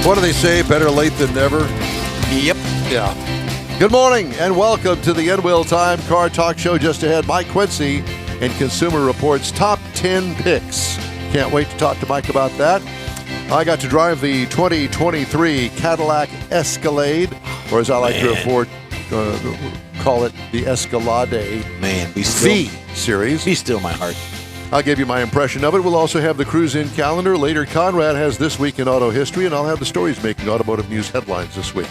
What do they say? Better late than never? Yep. Yeah. Good morning and welcome to the In-Wheel Time Car Talk Show. Just ahead, Mike Quincy and Consumer Reports Top 10 Picks. Can't wait to talk to Mike about that. I got to drive the 2023 Cadillac Escalade, or as I like to call it, the Escalade V series. Be still my heart. I'll give you my impression of it. We'll also have the cruise-in calendar. Later, Conrad has This Week in Auto History, and I'll have the stories making automotive news headlines this week.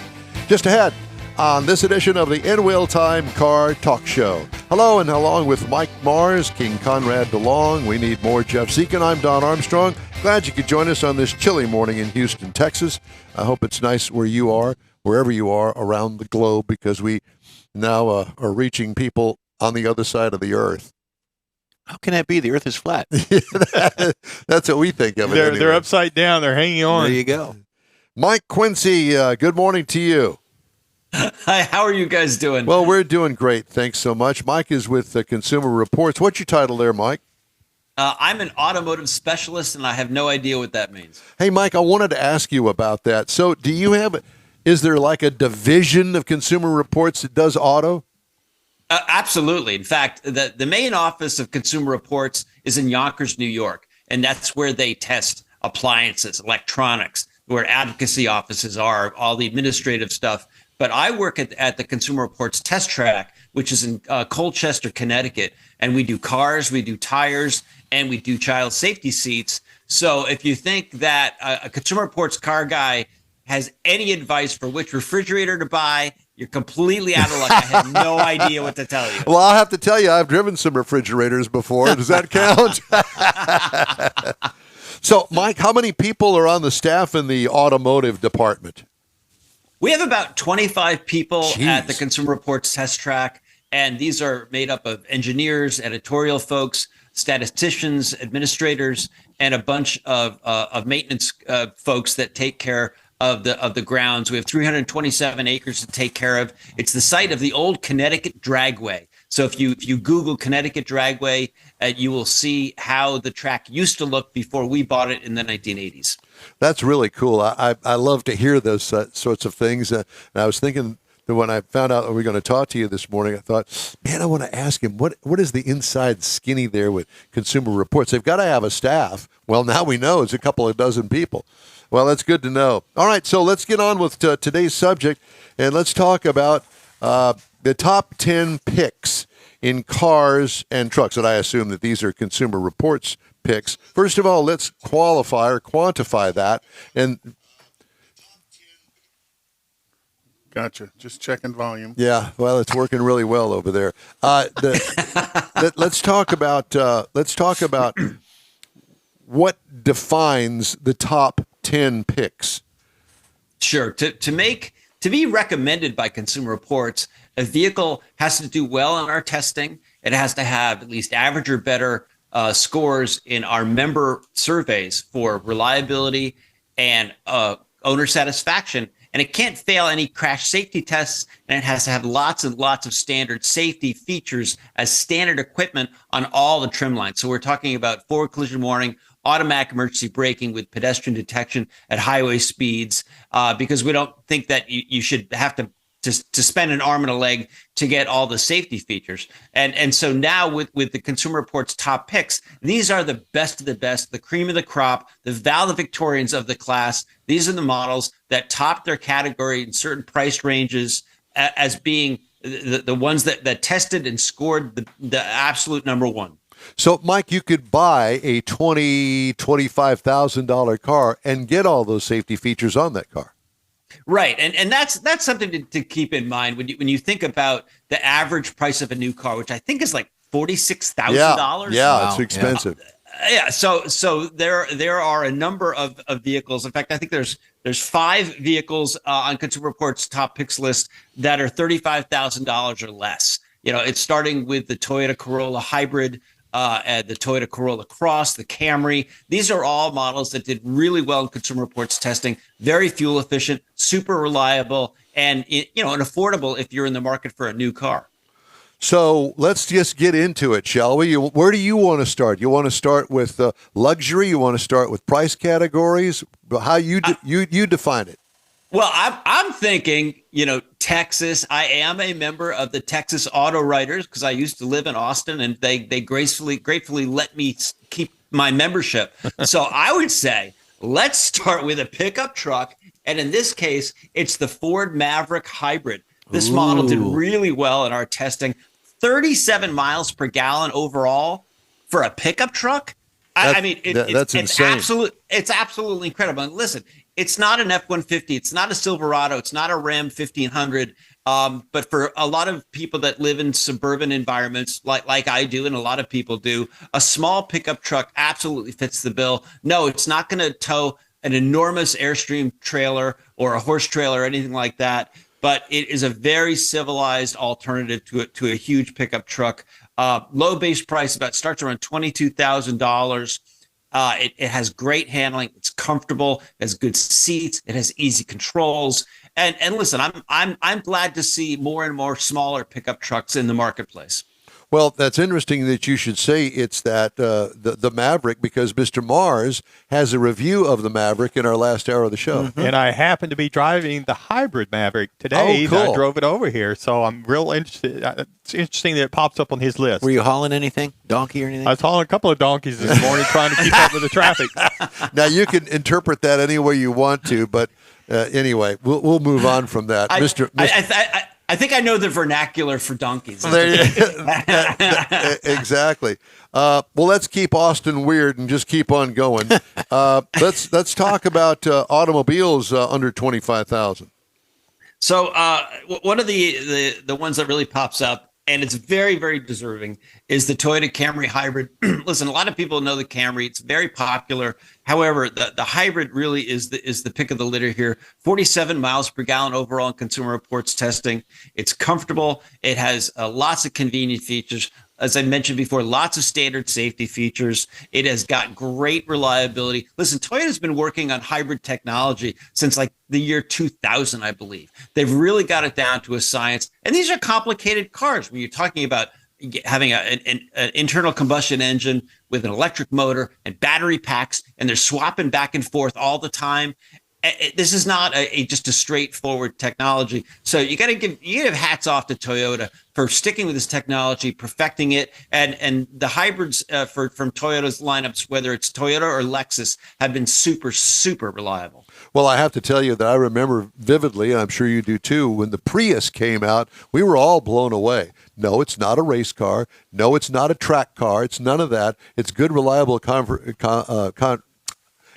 Just ahead on this edition of the In-Wheel Time Car Talk Show. Hello, and along with Mike Mars, King Conrad DeLong, we need more Jeff Zekin. I'm Don Armstrong. Glad you could join us on this chilly morning in Houston, Texas. I hope it's nice where you are, wherever you are around the globe, because we now are reaching people on the other side of the earth. How can that be? The earth is flat. That's what we think of it. They're upside down. They're hanging on. There you go. Mike Quincy, good morning to you. Hi, how are you guys doing? Well, we're doing great. Thanks so much. Mike is with Consumer Reports. What's your title there, Mike? I'm an automotive specialist, and I have no idea what that means. Hey, Mike, I wanted to ask you about that. So is there like a division of Consumer Reports that does auto? Absolutely. In fact, the main office of Consumer Reports is in Yonkers, New York, and that's where they test appliances, electronics, where advocacy offices are, all the administrative stuff. But I work at the Consumer Reports test track, which is in Colchester, Connecticut, and we do cars, we do tires, and we do child safety seats. So if you think that a Consumer Reports car guy has any advice for which refrigerator to buy, you're completely out of luck. I have no idea what to tell you. Well, I'll have to tell you, I've driven some refrigerators before. Does that count? So, Mike, how many people are on the staff in the automotive department? We have about 25 people Jeez. at the Consumer Reports test track, and these are made up of engineers, editorial folks, statisticians, administrators, and a bunch of maintenance folks that take care of the grounds. We have 327 acres to take care of. It's the site of the old Connecticut Dragway. So if you Google Connecticut Dragway, you will see how the track used to look before we bought it in the 1980s. That's really cool. I love to hear those sorts of things. And I was thinking that when I found out that we were going to talk to you this morning, I thought, man, I want to ask him, what is the inside skinny there with Consumer Reports? They've got to have a staff. Well, now we know it's a couple of dozen people. Well, that's good to know. All right, so let's get on with today's subject, and let's talk about the top 10 picks in cars and trucks. And I assume that these are Consumer Reports picks. First of all, let's qualify or quantify that. And Gotcha. Just checking volume. yeah, well, it's working really well over there. Let's talk about what defines the top 10 picks. Sure. To be recommended by Consumer Reports, a vehicle has to do well in our testing. It has to have at least average or better scores in our member surveys for reliability and owner satisfaction. And it can't fail any crash safety tests, and it has to have lots and lots of standard safety features as standard equipment on all the trim lines. So we're talking about forward collision warning, automatic emergency braking with pedestrian detection at highway speeds, because we don't think that you should have to spend an arm and a leg to get all the safety features. And so now with the Consumer Reports top picks, these are the best of the best, the cream of the crop, the valedictorians of the class. These are the models that top their category in certain price ranges as being the ones that tested and scored the absolute number one. So, Mike, you could buy a $25,000 car and get all those safety features on that car. Right, and that's something to keep in mind when you think about the average price of a new car, which I think is like $46,000. Yeah, Wow. It's expensive. Yeah, so there are a number of vehicles. In fact, I think there's 5 vehicles on Consumer Reports top picks list that are $35,000 or less. You know, it's starting with the Toyota Corolla Hybrid, the Toyota Corolla Cross, the Camry. These are all models that did really well in Consumer Reports testing, very fuel efficient, super reliable, and and affordable if you're in the market for a new car. So let's just get into it, shall we? Where do you want to start? You want to start with luxury? You want to start with price categories? How you define it? Well, I'm thinking, Texas. I am a member of the Texas Auto Writers because I used to live in Austin, and they gratefully let me keep my membership. So I would say let's start with a pickup truck, and in this case, it's the Ford Maverick Hybrid. This model did really well in our testing. 37 miles per gallon overall for a pickup truck. It's insane. It's absolutely incredible. And listen, it's not an F-150. It's not a Silverado. It's not a Ram 1500. But for a lot of people that live in suburban environments, like I do, and a lot of people do, a small pickup truck absolutely fits the bill. No, it's not going to tow an enormous Airstream trailer or a horse trailer or anything like that. But it is a very civilized alternative to a huge pickup truck. Low base price, starts around $22,000. It has great handling. It's comfortable. It has good seats. It has easy controls. And listen, I'm glad to see more and more smaller pickup trucks in the marketplace. Well, that's interesting that you should say it's that the Maverick, because Mr. Mars has a review of the Maverick in our last hour of the show. Mm-hmm. And I happen to be driving the hybrid Maverick today. Oh, cool. I drove it over here, so I'm real interested. It's interesting that it pops up on his list. Were you hauling anything? Donkey or anything? I was hauling a couple of donkeys this morning trying to keep up with the traffic. Now, you can interpret that any way you want to, but anyway, we'll move on from that. I think I know the vernacular for donkeys. Exactly. Well, let's keep Austin weird and just keep on going. Let's talk about automobiles under 25,000. So one of the ones that really pops up, and it's very, very deserving, is the Toyota Camry Hybrid. Listen, a lot of people know the Camry. It's very popular. However, the Hybrid really is the pick of the litter here. 47 miles per gallon overall in Consumer Reports testing. It's comfortable. It has lots of convenient features. As I mentioned before, lots of standard safety features. It has got great reliability. Listen, Toyota's been working on hybrid technology since like the year 2000, I believe. They've really got it down to a science. And these are complicated cars when you're talking about having an internal combustion engine with an electric motor and battery packs, and they're swapping back and forth all the time. This is not just a straightforward technology. So you got to give hats off to Toyota for sticking with this technology, perfecting it, and the hybrids from Toyota's lineups, whether it's Toyota or Lexus, have been super, super reliable. Well, I have to tell you that I remember vividly, and I'm sure you do too, when the Prius came out, we were all blown away. No, it's not a race car. No, it's not a track car. It's none of that. It's good, reliable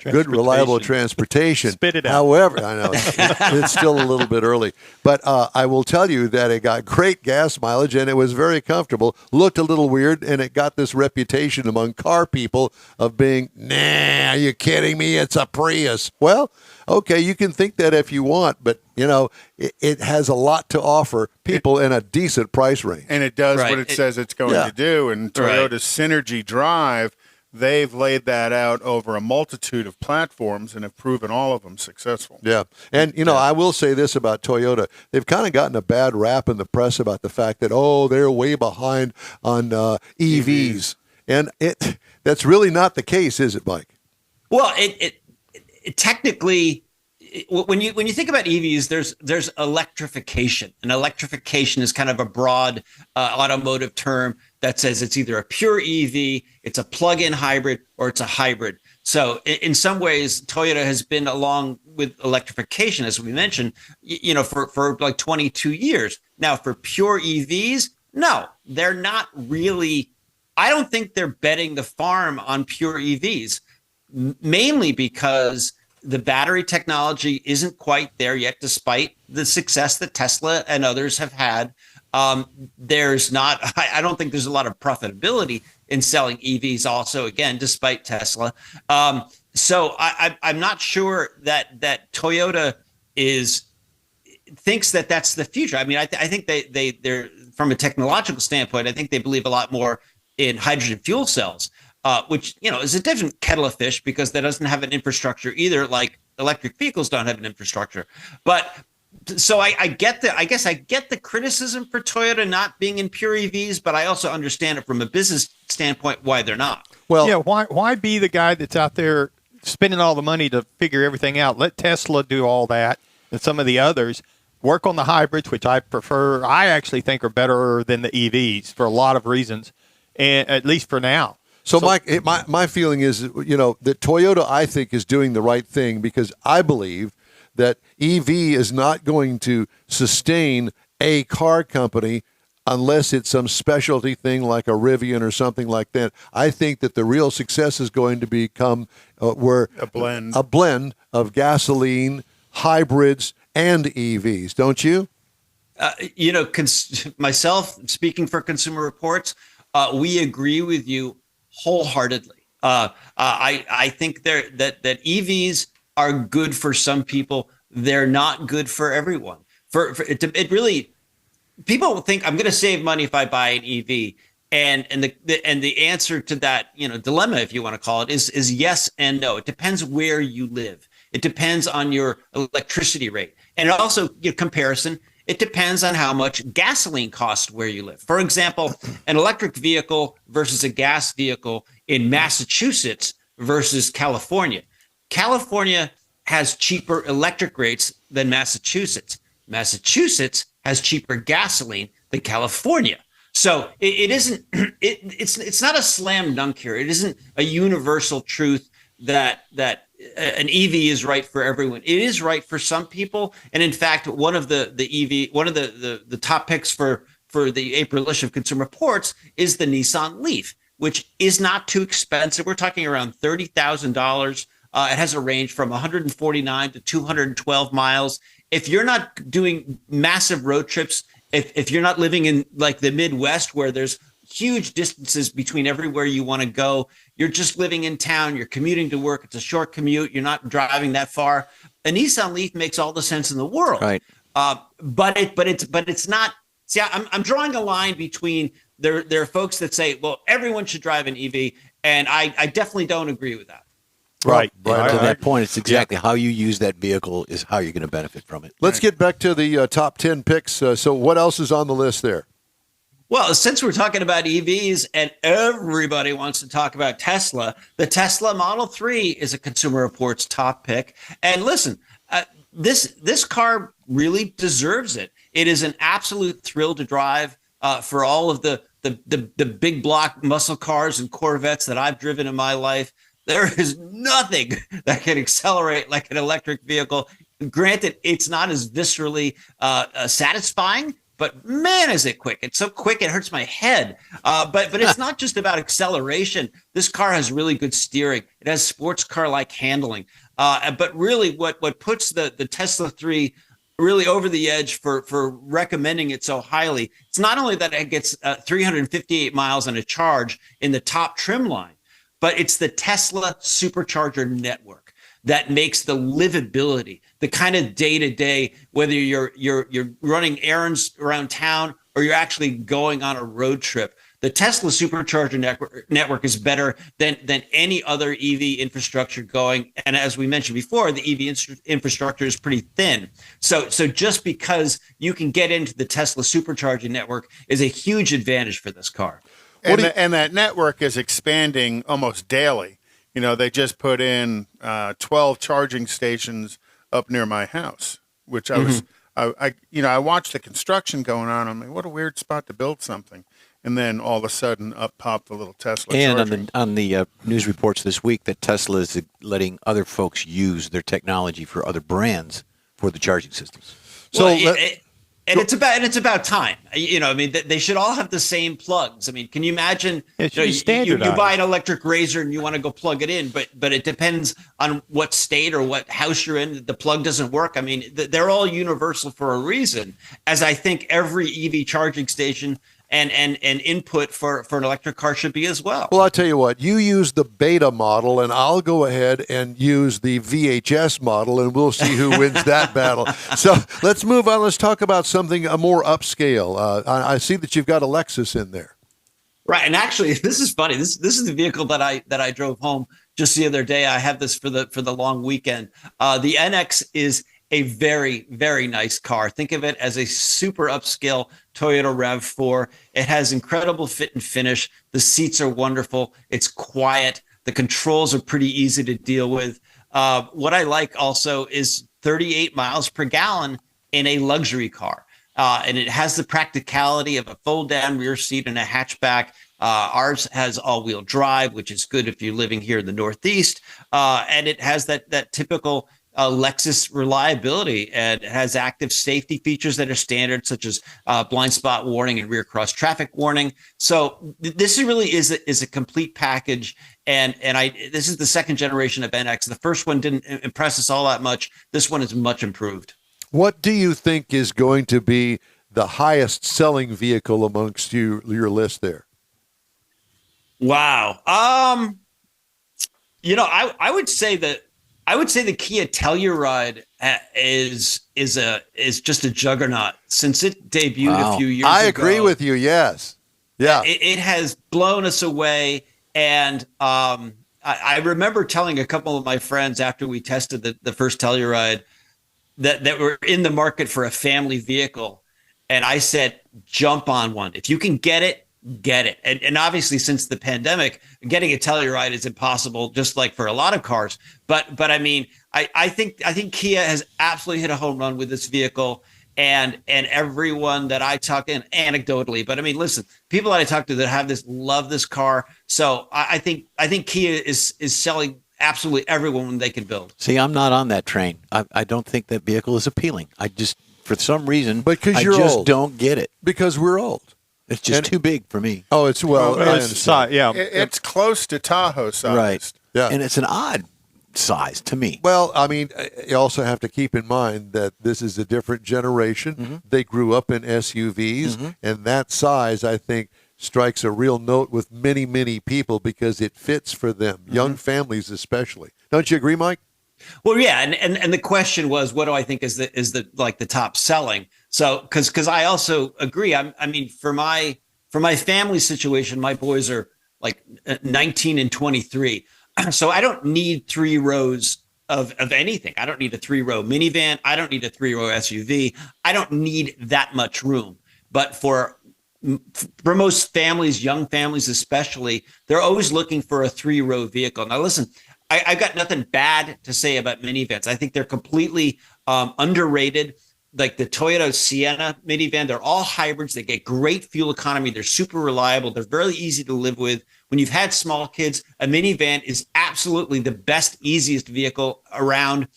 good, reliable transportation. Spit it out. However, I know it's still a little bit early, but I will tell you that it got great gas mileage and it was very comfortable. Looked a little weird, and it got this reputation among car people of being, nah, are you kidding me? It's a Prius. Well, okay, you can think that if you want, but it has a lot to offer people in a decent price range. And it does what it says it's going to do. And Toyota's Synergy Drive, they've laid that out over a multitude of platforms and have proven all of them successful. Yeah. And, I will say this about Toyota. They've kind of gotten a bad rap in the press about the fact that, they're way behind on EVs. And that's really not the case, is it, Mike? Well, it technically, when you think about EVs, there's electrification, and electrification is kind of a broad automotive term that says it's either a pure EV, it's a plug-in hybrid, or it's a hybrid. So in some ways, Toyota has been along with electrification, as we mentioned, for like 22 years. Now, for pure EVs, no, they're not really. I don't think they're betting the farm on pure EVs, mainly because the battery technology isn't quite there yet, despite the success that Tesla and others have had. I don't think there's a lot of profitability in selling EVs also, again, despite Tesla. So I'm not sure that Toyota thinks that that's the future. I mean, I think they're from a technological standpoint, I think they believe a lot more in hydrogen fuel cells. Which, is a different kettle of fish because that doesn't have an infrastructure either, like electric vehicles don't have an infrastructure. But So I get the criticism for Toyota not being in pure EVs, but I also understand it from a business standpoint why they're not. Well, yeah, why be the guy that's out there spending all the money to figure everything out? Let Tesla do all that and some of the others. Work on the hybrids, which I prefer. I actually think are better than the EVs for a lot of reasons, and at least for now. So Mike, my feeling is, that Toyota, I think, is doing the right thing because I believe that EV is not going to sustain a car company unless it's some specialty thing like a Rivian or something like that. I think that the real success is going to become where A blend of gasoline, hybrids, and EVs. Don't you? Myself speaking for Consumer Reports, we agree with you wholeheartedly. I think that EVs are good for some people. They're not good for everyone. It really, people think I'm going to save money if I buy an EV, and the answer to that dilemma, if you want to call it, is yes and no. It depends where you live. It depends on your electricity rate, and also comparison. It depends on how much gasoline costs where you live. For example, an electric vehicle versus a gas vehicle in Massachusetts versus California. California has cheaper electric rates than Massachusetts. Massachusetts has cheaper gasoline than California. So it's not a slam dunk here. It isn't a universal truth that an EV is right for everyone. It is right for some people. And in fact, one of the top picks for the April issue of Consumer Reports is the Nissan Leaf, which is not too expensive. We're talking around $30,000. It has a range from 149 to 212 miles. If you're not doing massive road trips, if you're not living in like the Midwest where there's huge distances between everywhere you want to go, you're just living in town, you're commuting to work, it's a short commute, you're not driving that far, a Nissan Leaf makes all the sense in the world. Right. But it's not. See, I'm drawing a line between there are folks that say, well, everyone should drive an EV, and I definitely don't agree with that. Right. To that point, it's exactly how you use that vehicle is how you're going to benefit from it. Let's get back to the top 10 picks. So what else is on the list there? Well, since we're talking about EVs and everybody wants to talk about Tesla, the Tesla Model 3 is a Consumer Reports top pick. And listen, this car really deserves it. It is an absolute thrill to drive for all of the big block muscle cars and Corvettes that I've driven in my life. There is nothing that can accelerate like an electric vehicle. Granted, it's not as viscerally satisfying, but man, is it quick. It's so quick, it hurts my head. But it's not just about acceleration. This car has really good steering. It has sports car-like handling. But really what puts the Tesla 3 really over the edge for recommending it so highly, it's not only that it gets 358 miles on a charge in the top trim line, but it's the Tesla Supercharger network that makes the livability, the kind of day-to-day, whether you're running errands around town or you're actually going on a road trip. The Tesla Supercharger network is better than any other EV infrastructure going. And as we mentioned before, the EV infrastructure is pretty thin. So just because you can get into the Tesla Supercharging network is a huge advantage for this car. And that network is expanding almost daily. They just put in 12 charging stations up near my house, which I watched the construction going on. I'm like, what a weird spot to build something. And then all of a sudden, up popped the little Tesla. And on the news reports this week that Tesla is letting other folks use their technology for other brands for the charging systems. So. It's about time. They should all have the same plugs. I mean, can you imagine? You buy an electric razor and you want to go plug it in, but it depends on what state or what house you're in. The plug doesn't work. I mean, they're all universal for a reason. As I think every EV charging station and input for an electric car should be as well. Well, I'll tell you what, you use the beta model and I'll go ahead and use the VHS model and we'll see who wins that battle. So let's move on. Let's talk about something more upscale. I see that you've got a Lexus in there. Right. And actually, this is funny. This is the vehicle that I drove home just the other day. I have this for the long weekend. The NX is a very, very nice car. Think of it as a super upscale Toyota RAV4. It has incredible fit and finish. The seats are wonderful. It's quiet. The controls are pretty easy to deal with. What I like also is 38 miles per gallon in a luxury car. And it has the practicality of a fold-down rear seat and a hatchback. Ours has all-wheel drive, which is good if you're living here in the Northeast. And it has that typical Lexus reliability, and it has active safety features that are standard, such as blind spot warning and rear cross traffic warning. So this really is a complete package. And this is the second generation of NX. The first one didn't impress us all that much. This one is much improved. What do you think is going to be the highest selling vehicle amongst your list there? Wow. I would say the Kia Telluride is just a juggernaut since it debuted a few years ago. I agree with you. Yes. Yeah. It has blown us away. And I remember telling a couple of my friends after we tested the first Telluride that were in the market for a family vehicle. And I said, jump on one. If you can get it, get it. And obviously, since the pandemic, getting a Telluride is impossible, just like for a lot of cars. But I mean, I think Kia has absolutely hit a home run with this vehicle. And everyone that I talk in anecdotally, but I mean, listen, people that I talk to that have this love this car. So I think Kia is selling absolutely everyone when they can build. See, I'm not on that train. I don't think that vehicle is appealing. I just, for some reason, because you're I just old. don't get it. Because we're old. It's just too big for me. Oh, it's I understand. It's close to Tahoe size. Right. Yeah. And it's an odd size to me. Well, I mean, you also have to keep in mind that this is a different generation. Mm-hmm. They grew up in SUVs, and that size, I think, strikes a real note with many, many people because it fits for them, young families especially. Don't you agree, Mike? Well, yeah, and the question was, what do I think is the top selling? So, because I also agree. I mean, for my family situation, my boys are like 19 and 23, so I don't need 3 rows of anything. I don't need a 3-row minivan. I don't need a 3-row SUV. I don't need that much room. But for most families, young families especially, they're always looking for a 3-row vehicle. Now, listen, I've got nothing bad to say about minivans. I think they're completely underrated. Like the Toyota Sienna minivan, they're all hybrids. They get great fuel economy. They're super reliable. They're very easy to live with. When you've had small kids, a minivan is absolutely the best, easiest vehicle around.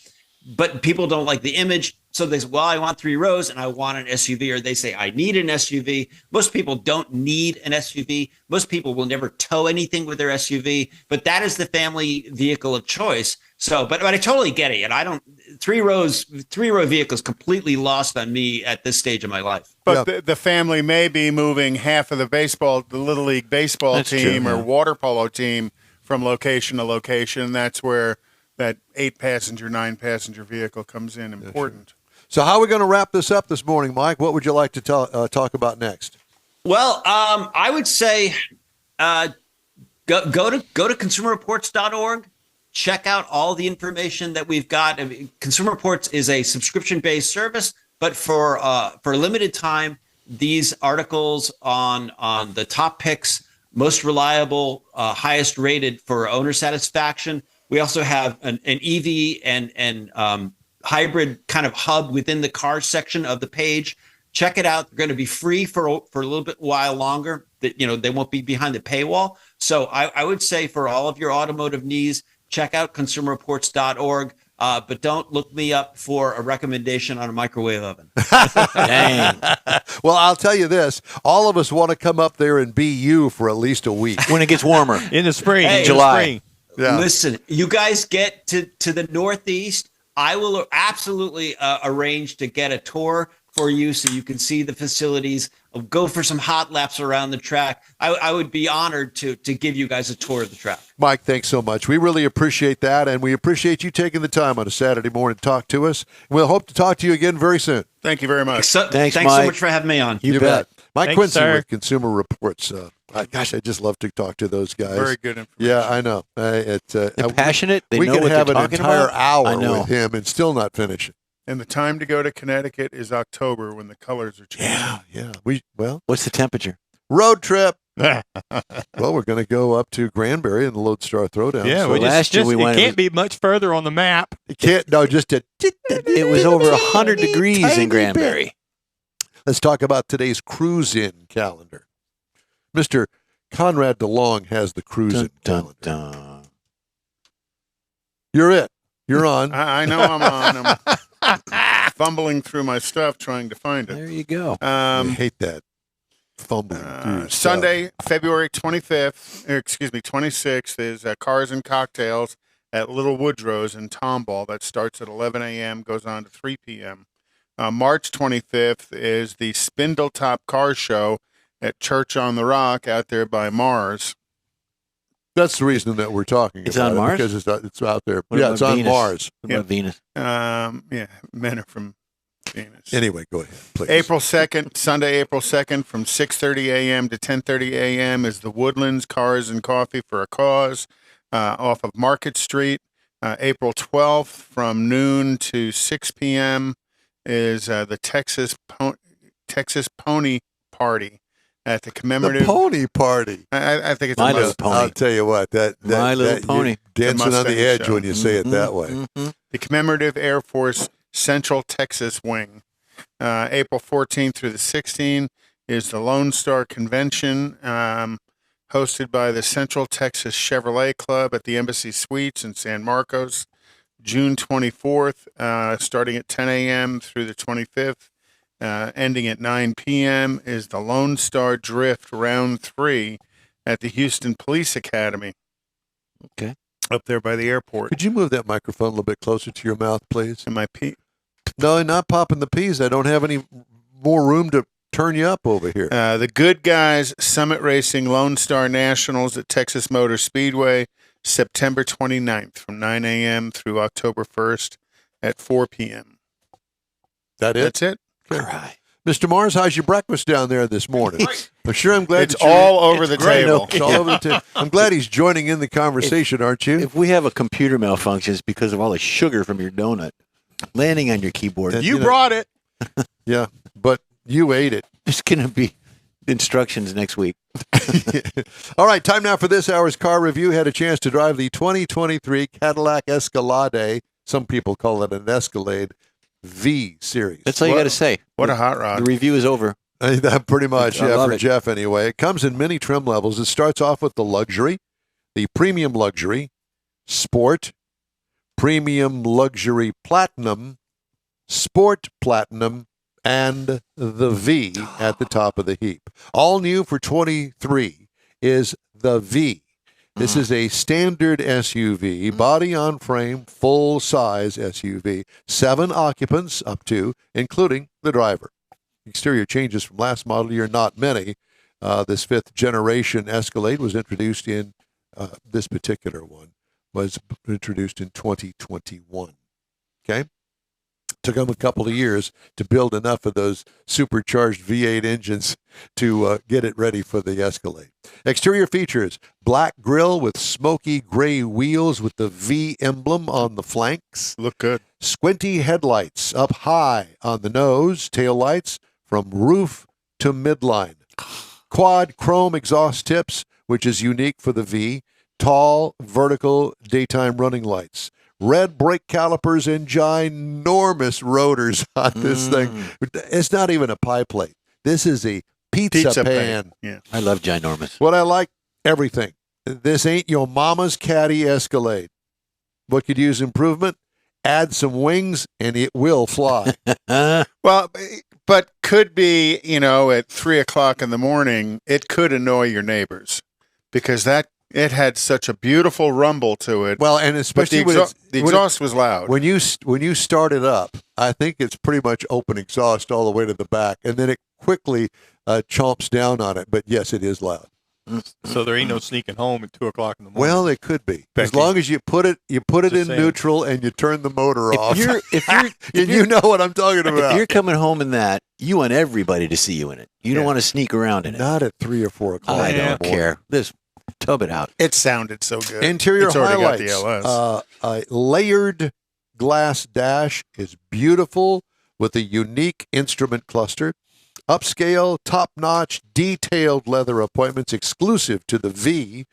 But people don't like the image. So they say, well, I want 3 rows and I want an SUV, or they say, I need an SUV. Most people don't need an SUV. Most people will never tow anything with their SUV, but that is the family vehicle of choice. So, but I totally get it. And I don't, 3-row vehicles completely lost on me at this stage of my life. But the family may be moving half of the Little League baseball That's team true, or water polo team from location to location. That's where that 8-passenger, 9-passenger vehicle comes in important. So how are we going to wrap this up this morning, Mike? What would you like to talk about next? Well, I would say go to consumerreports.org. Check out all the information that we've got. I mean, Consumer Reports is a subscription-based service, but for a limited time, these articles on the top picks, most reliable, highest rated for owner satisfaction. We also have an EV and hybrid kind of hub within the car section of the page. Check it out. They're going to be free for a little bit while longer. That they won't be behind the paywall. So I would say for all of your automotive needs, check out consumerreports.org. But don't look me up for a recommendation on a microwave oven. Dang. Well, I'll tell you this. All of us want to come up there and be you for at least a week. When it gets warmer. In the spring, Hey, in July. the spring. Yeah. Listen, you guys get to the Northeast. I will absolutely arrange to get a tour for you so you can see the facilities. Go for some hot laps around the track. I would be honored to give you guys a tour of the track. Mike, thanks so much. We really appreciate that, and we appreciate you taking the time on a Saturday morning to talk to us. We'll hope to talk to you again very soon. Thank you very much. Thanks, so Mike. much for having me on. You bet. Mike Thanks, Quincy sir. with Consumer Reports. I just love to talk to those guys. Very good information. Yeah, I know. They're passionate. They we know could what have they're an talking entire about. I hour know. with him and still not finish it. And the time to go to Connecticut is October when the colors are changing. Yeah. What's the temperature? Road trip. Well, we're going to go up to Granbury in the Lodestar Throwdown. Yeah, so we last year we it went- can't be much further on the map. you can't. No, just a. It was over 100 degrees Tiny in Granbury. Let's talk about today's cruise-in calendar. Mr. Conrad DeLong has the cruise-in Dun, calendar. dun. You're it. You're on. I know I'm on. I'm fumbling through my stuff trying to find it. There you go. I hate that fumbling through stuff. Sunday, February 26th is Cars and Cocktails at Little Woodrow's in Tomball. That starts at 11 a.m., goes on to 3 p.m. March 25th is the Spindletop Car Show at Church on the Rock out there by Mars. That's the reason that we're talking It's about on it, Mars? because it's out there. What Yeah, about it's on Venus? Mars. What about Venus? Yeah, men are from Venus. Anyway, go ahead, please. April 2nd, Sunday, April 2nd, from 6:30 a.m. to 10:30 a.m. is the Woodlands Cars and Coffee for a Cause off of Market Street. April 12th, from noon to 6 p.m. is the Texas Pony Party at the The commemorative. Pony Party. I think it's My a Little must- Pony. I'll tell you what, My Little you're Pony. dancing The on the Mustang edge show. when you say it that way. Mhm. the commemorative Air Force Central Texas Wing. April 14th through the 16th is the Lone Star Convention, hosted by the Central Texas Chevrolet Club at the Embassy Suites in San Marcos. June 24th, starting at 10 a.m. through the 25th, ending at 9 p.m., is the Lone Star Drift Round 3 at the Houston Police Academy. Okay. Up there by the airport. Could you move that microphone a little bit closer to your mouth, please? Am I pe- No, not popping the peas. I don't have any more room to turn you up over here. The Good Guys Summit Racing Lone Star Nationals at Texas Motor Speedway, September 29th from 9 a.m. through October 1st at 4 p.m. That it? That's it. All right. Mr. Mars, how's your breakfast down there this morning? I'm sure I'm glad It's that you're- all over the great. table. It's all over the table. I'm glad he's joining in the conversation, aren't you? If we have a computer malfunction, it's because of all the sugar from your donut landing on your keyboard. And- You you know- brought it. Yeah, but you ate it. There's going to be instructions next week. All right, time now for this hour's car review. Had a chance to drive the 2023 Cadillac Escalade. Some people call it an Escalade V series. That's all you What- got to say. What a hot The rod. review is over. That pretty much, I yeah, love for it. Jeff anyway. It comes in many trim levels. It starts off with the luxury, the premium luxury, sport, premium luxury platinum, sport platinum, and the V at the top of the heap. All new for 23 is the V. This is a standard SUV, body on frame, full size SUV, 7 occupants up to, including the driver. Exterior changes from last model year, not many. This 5th generation Escalade was introduced in, this particular one was introduced in 2021. Okay? Took them a couple of years to build enough of those supercharged V8 engines to get it ready for the Escalade. Exterior features: black grille with smoky gray wheels with the V emblem on the flanks. Look good. Squinty headlights up high on the nose, tail lights from roof to midline. Quad chrome exhaust tips, which is unique for the V. Tall vertical daytime running lights. Red brake calipers and ginormous rotors on this thing. It's not even a pie plate. This is a pizza pan. Yeah. I love ginormous. What I like, everything. This ain't your mama's caddy Escalade. What could use improvement? Add some wings and it will fly. Well, but could be, at 3 o'clock in the morning, it could annoy your neighbors because it had such a beautiful rumble to it. Well, and But especially the exhaust was loud. when you start it up, I think it's pretty much open exhaust all the way to the back, and then it quickly chomps down on it. But yes, it is loud. So there ain't no sneaking home at 2 o'clock in the morning. Well, it could be as Becky. long as you put it Just in saying. neutral and you turn the motor off. If you're and you know what I'm talking if about. you're coming home in that, you want everybody to see you in it. You don't Yeah. want to sneak around in it. Not at 3 or 4 o'clock. I in the don't morning. care. Just tub it out. It sounded so good. Interior It's already got highlights: the LS. a layered glass dash is beautiful with a unique instrument cluster. Upscale, top-notch, detailed leather appointments exclusive to the V.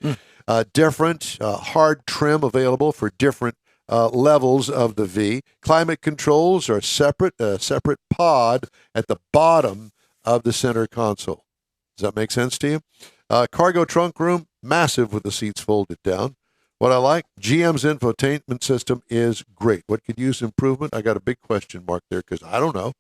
Different hard trim available for different levels of the V. Climate controls are separate pod at the bottom of the center console. Does that make sense to you? Cargo trunk room, massive with the seats folded down. What I like, GM's infotainment system is great. What could use improvement? I got a big question mark there because I don't know.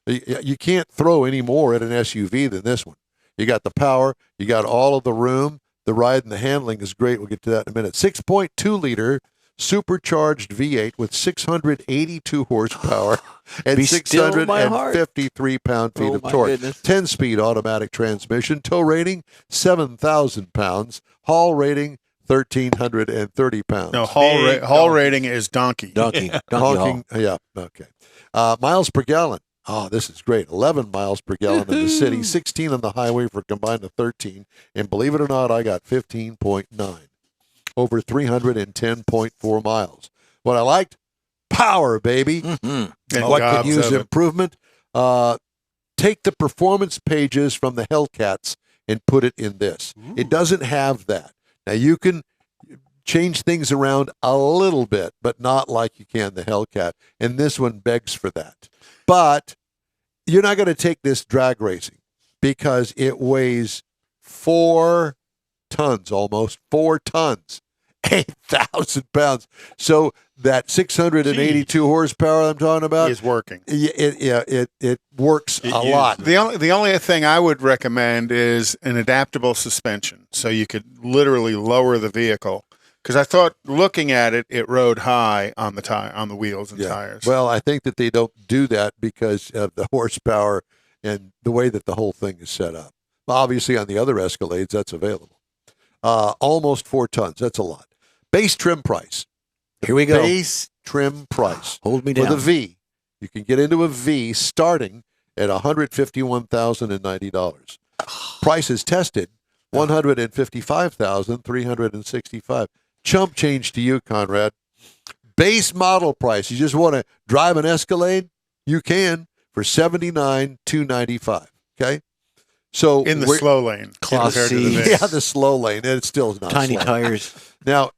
You can't throw any more at an SUV than this one. You got the power. You got all of the room. The ride and the handling is great. We'll get to that in a minute. 6.2-liter supercharged V8 with 682 horsepower and 653 pound-feet of torque. 10-speed automatic transmission. Tow rating, 7,000 pounds. Haul rating, 1,330 pounds. No, haul rating is donkey. Donkey Honking, yeah, okay. Miles per gallon. Oh, this is great. 11 miles per gallon in the city, 16 on the highway for combined to 13. And believe it or not, I got 15.9. Over 310.4 miles. What I liked, power, baby. And What gobs could use of it. improvement? Take the performance pages from the Hellcats and put it in this. It doesn't have that. Now, you can change things around a little bit, but not like you can the Hellcat. And this one begs for that. But you're not going to take this drag racing because it weighs 4 tons, almost 4 tons, 8,000 pounds. So that 682 horsepower I'm talking about is working. It works a lot. The only thing I would recommend is an adaptable suspension, so you could literally lower the vehicle. Because I thought, looking at it, it rode high on the wheels and tires. Well, I think that they don't do that because of the horsepower and the way that the whole thing is set up. Obviously, on the other Escalades, that's available. Almost 4 tons. That's a lot. Base trim price. Here we go. Base trim price. Hold me down. For the V, you can get into a V starting at $151,090. Price is tested, $155,365. Chump change to you, Conrad. Base model price. You just want to drive an Escalade? You can for $79,295. Okay? So in the slow lane. Class compared to the C. base. yeah, the slow lane. And it's still not Tiny slow. tires. Now,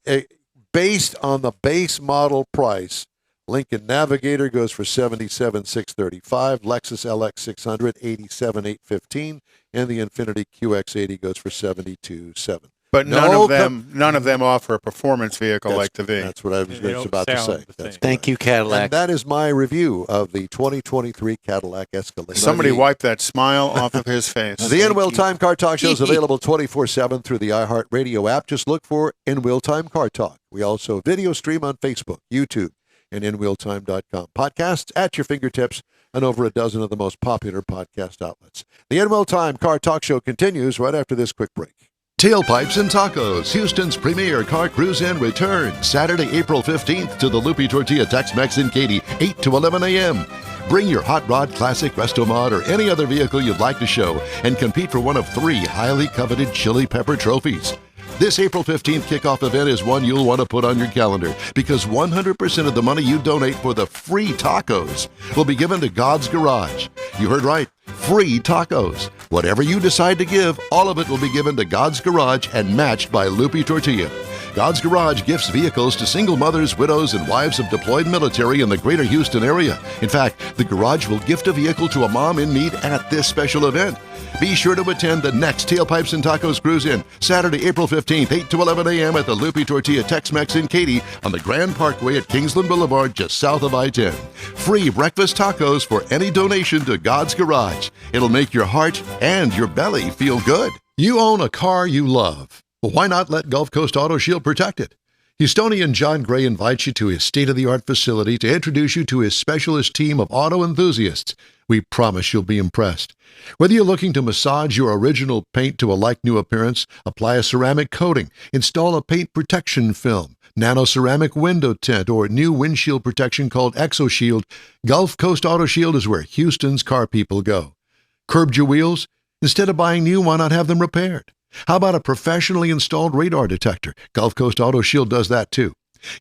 based on the base model price, Lincoln Navigator goes for $77,635, Lexus LX 600 $87,815, and the Infiniti QX80 goes for $72,700. But none of them offer a performance vehicle like the V. That's what I was just about to say. That's Thank you, Cadillac. And that is my review of the 2023 Cadillac Escalade. Somebody wipe that smile off of his face. The In Wheel Time Car Talk Show is available 24/7 through the iHeartRadio app. Just look for In Wheel Time Car Talk. We also video stream on Facebook, YouTube, and InWheelTime.com. Podcasts at your fingertips and over a dozen of the most popular podcast outlets. The In Wheel Time Car Talk Show continues right after this quick break. Tailpipes and Tacos, Houston's premier car cruise-in returns Saturday, April 15th to the Lupi Tortilla Tex-Mex in Katy, 8 to 11 a.m. Bring your Hot Rod, Classic, Restomod, or any other vehicle you'd like to show and compete for one of 3 highly coveted Chili Pepper trophies. This April 15th kickoff event is one you'll want to put on your calendar because 100% of the money you donate for the free tacos will be given to God's Garage. You heard right. Free tacos. Whatever you decide to give, all of it will be given to God's Garage and matched by Lupi Tortilla. God's Garage gifts vehicles to single mothers, widows, and wives of deployed military in the greater Houston area. In fact, the garage will gift a vehicle to a mom in need at this special event. Be sure to attend the next Tailpipes and Tacos Cruise-In, Saturday, April 15th, 8 to 11 a.m. at the Lupi Tortilla Tex-Mex in Katy on the Grand Parkway at Kingsland Boulevard, just south of I-10. Free breakfast tacos for any donation to God's Garage. It'll make your heart and your belly feel good. You own a car you love. Well, why not let Gulf Coast Auto Shield protect it? Houstonian John Gray invites you to his state-of-the-art facility to introduce you to his specialist team of auto enthusiasts. We promise you'll be impressed. Whether you're looking to massage your original paint to a like-new appearance, apply a ceramic coating, install a paint protection film, nano-ceramic window tint, or new windshield protection called ExoShield, Gulf Coast Auto Shield is where Houston's car people go. Curbed your wheels? Instead of buying new, why not have them repaired? How about a professionally installed radar detector? Gulf Coast Auto Shield does that too.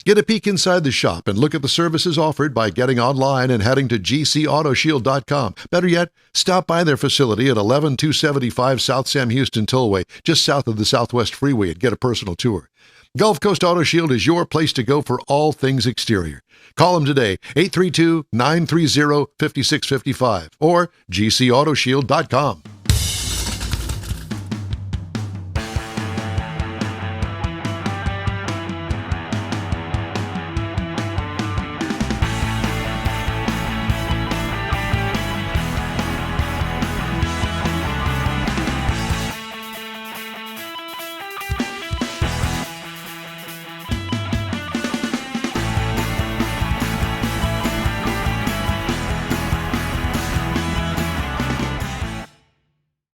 Get a peek inside the shop and look at the services offered by getting online and heading to gcautoshield.com. Better yet, stop by their facility at 11275 South Sam Houston Tollway, just south of the Southwest Freeway, and get a personal tour. Gulf Coast Auto Shield is your place to go for all things exterior. Call them today, 832-930-5655 or gcautoshield.com.